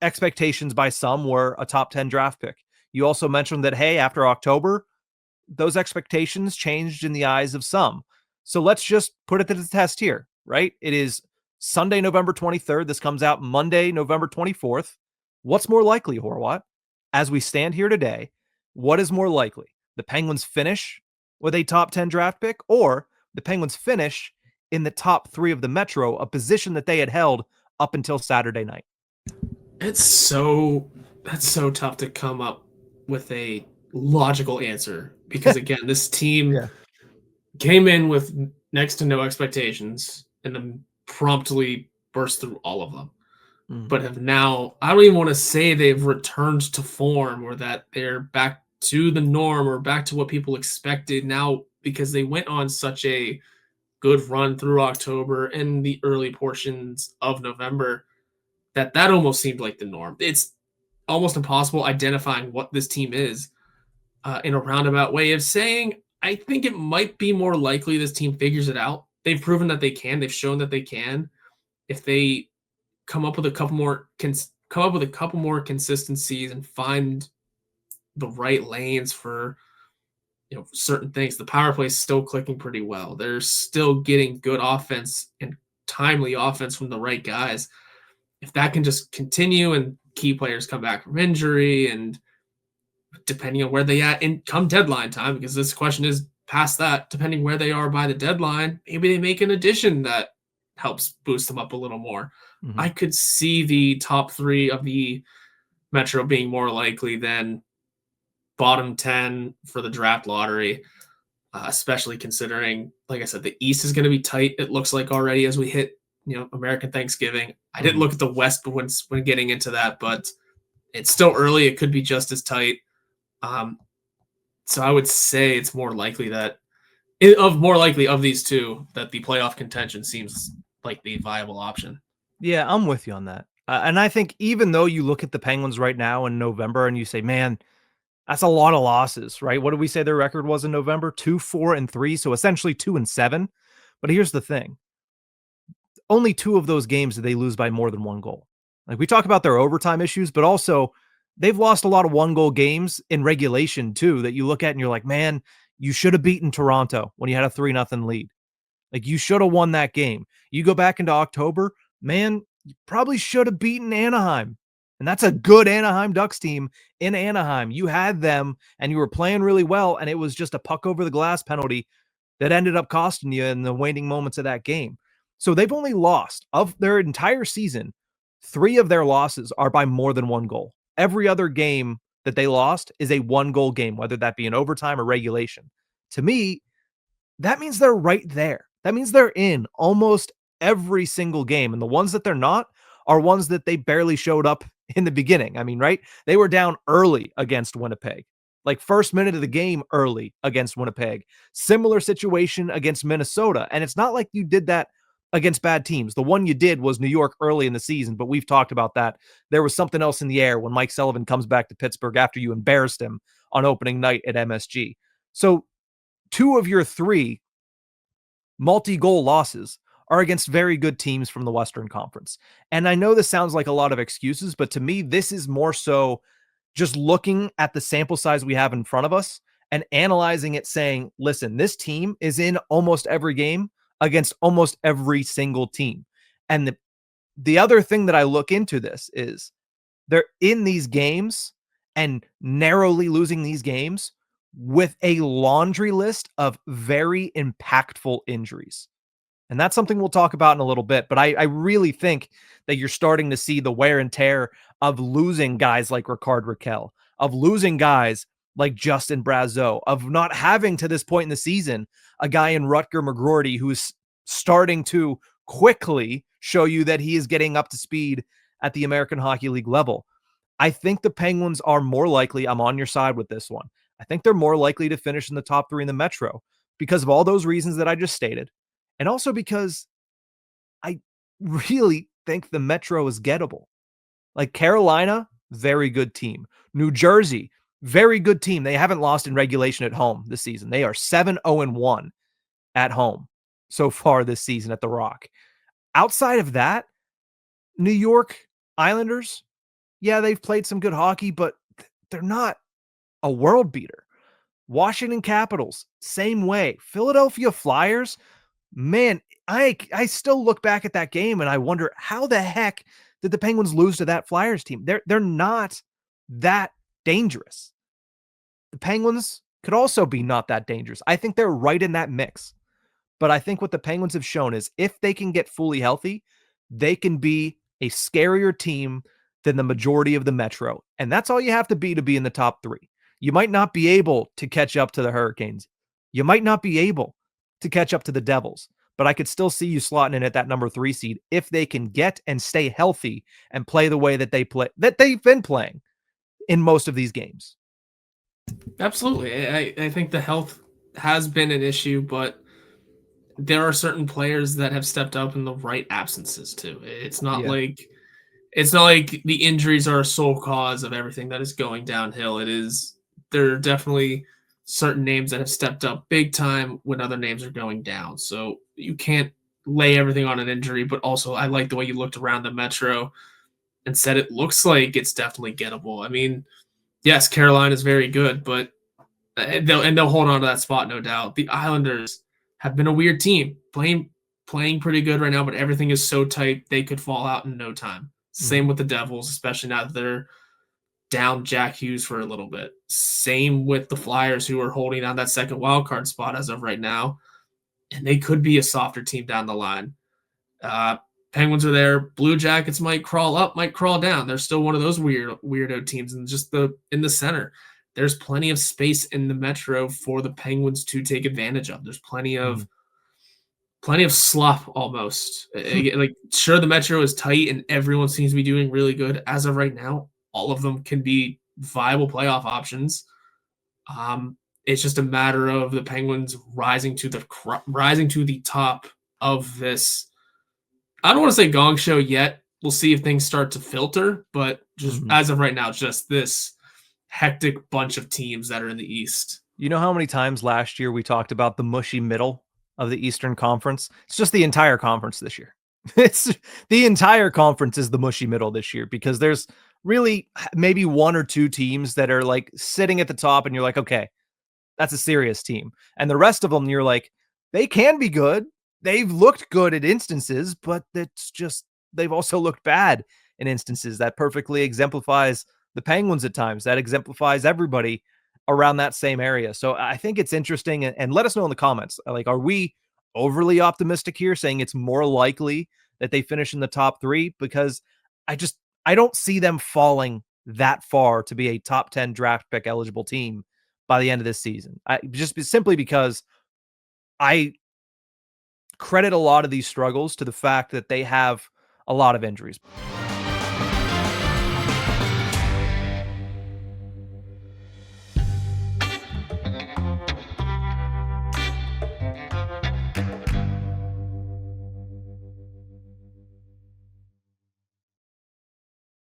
expectations by some were a top 10 draft pick. You also mentioned that, hey, after October, those expectations changed in the eyes of some. So let's just put it to the test here, right? It is Sunday, November 23rd. This comes out Monday, November 24th. What's more likely, Horwat? As we stand here today, what is more likely? The Penguins finish with a top 10 draft pick, or the Penguins finish in the top 3 of the Metro, a position that they had held up until Saturday night? That's so tough to come up with a logical answer because again, this team Yeah. came in with next to no expectations and then promptly burst through all of them. But have now, I don't even want to say they've returned to form or that they're back to the norm or back to what people expected now because they went on such a good run through October and the early portions of November that almost seemed like the norm. It's almost impossible identifying what this team is in a roundabout way of saying, I think it might be more likely this team figures it out. They've proven that they can. They've shown that they can. If they come up with a couple more consistencies and find the right lanes for certain things. The power play is still clicking pretty well. They're still getting good offense and timely offense from the right guys. If that can just continue and key players come back from injury and depending on where they at in come deadline time, because this question is past that, depending where they are by the deadline, maybe they make an addition that helps boost them up a little more. I could see the top 3 of the Metro being more likely than bottom 10 for the draft lottery, especially considering, like I said, the East is going to be tight. It looks like already as we hit, American Thanksgiving. I didn't look at the West when getting into that, but it's still early. It could be just as tight. So I would say it's more likely of these two that the playoff contention seems like the viable option. Yeah, I'm with you on that. And I think even though you look at the Penguins right now in November and you say, man, that's a lot of losses, right? What did we say their record was in November? 2-4-3. So essentially 2-7. But here's the thing. Only 2 of those games did they lose by more than 1 goal. Like, we talk about their overtime issues, but also they've lost a lot of 1-goal games in regulation too, that you look at and you're like, man, you should have beaten Toronto when you had a 3-0 lead. Like, you should have won that game. You go back into October, man, you probably should have beaten Anaheim. And that's a good Anaheim Ducks team in Anaheim. You had them and you were playing really well, and it was just a puck over the glass penalty that ended up costing you in the waning moments of that game. So they've only lost of their entire season. 3 of their losses are by more than 1 goal. Every other game that they lost is a 1-goal game, whether that be in overtime or regulation. To me, that means they're right there. That means they're in almost every single game. And the ones that they're not are ones that they barely showed up in the beginning. I mean, right? They were down early against Winnipeg, like first minute of the game early against Winnipeg. Similar situation against Minnesota. And it's not like you did that against bad teams. The one you did was New York early in the season, but we've talked about that. There was something else in the air when Mike Sullivan comes back to Pittsburgh after you embarrassed him on opening night at MSG. So 2 of your 3 multi-goal losses are against very good teams from the Western Conference. And I know this sounds like a lot of excuses, but to me, this is more so just looking at the sample size we have in front of us and analyzing it, saying, listen, this team is in almost every game against almost every single team. And the other thing that I look into this is they're in these games and narrowly losing these games with a laundry list of very impactful injuries. And that's something we'll talk about in a little bit. But I really think that you're starting to see the wear and tear of losing guys like Ricard Raquel, of losing guys like Justin Brazeau, of not having to this point in the season a guy in Rutger McGroarty who's starting to quickly show you that he is getting up to speed at the American Hockey League level. I think the Penguins are more likely, I'm on your side with this one, I think they're more likely to finish in the top 3 in the Metro because of all those reasons that I just stated. And also because I really think the Metro is gettable. Like Carolina, very good team. New Jersey, very good team. They haven't lost in regulation at home this season. They are 7-0-1 at home so far this season at the Rock. Outside of that, New York Islanders, Yeah, they've played some good hockey, but they're not a world beater. Washington Capitals, same way. Philadelphia Flyers, man, I still look back at that game and I wonder how the heck did the Penguins lose to that Flyers team? They're not that dangerous. The Penguins could also be not that dangerous. I think they're right in that mix. But I think what the Penguins have shown is if they can get fully healthy, they can be a scarier team than the majority of the Metro. And that's all you have to be in the top 3. You might not be able to catch up to the Hurricanes. You might not be able to catch up to the Devils, but I could still see you slotting in at that number 3 seed if they can get and stay healthy and play the way that they've been playing in most of these games. Absolutely. I think the health has been an issue, but there are certain players that have stepped up in the right absences too. Yeah. It's not like the injuries are a sole cause of everything that is going downhill. There are definitely certain names that have stepped up big time when other names are going down. So you can't lay everything on an injury, but also I like the way you looked around the Metro and said it looks like it's definitely gettable. I mean, yes, Carolina is very good, but they'll hold on to that spot, no doubt. The Islanders have been a weird team, playing pretty good right now, but everything is so tight they could fall out in no time. Same with the Devils, especially now that they're down Jack Hughes for a little bit. Same with the Flyers, who are holding on that second wild card spot as of right now, and they could be a softer team down the line. Uh, Penguins are there. Blue Jackets might crawl up, might crawl down. They're still one of those weirdo teams, and just in the center, there's plenty of space in the Metro for the Penguins to take advantage of. There's plenty of slough almost. Like, sure, the Metro is tight and everyone seems to be doing really good as of right now. All of them can be viable playoff options. It's just a matter of the Penguins rising to the top of this. I don't want to say gong show yet. We'll see if things start to filter, but just as of right now, just this hectic bunch of teams that are in the East. You know how many times last year we talked about the mushy middle of the Eastern Conference? It's just the entire conference this year. It's the entire conference is the mushy middle this year because there's really maybe 1 or 2 teams that are like sitting at the top and you're like, okay, that's a serious team. And the rest of them, you're like, they can be good. They've looked good at instances, but it's just, they've also looked bad in instances. That perfectly exemplifies the Penguins at times. That exemplifies everybody around that same area. So I think it's interesting, and let us know in the comments. Like, are we overly optimistic here, saying it's more likely that they finish in the top 3? Because I don't see them falling that far to be a top 10 draft pick eligible team by the end of this season. Simply because I credit a lot of these struggles to the fact that they have a lot of injuries.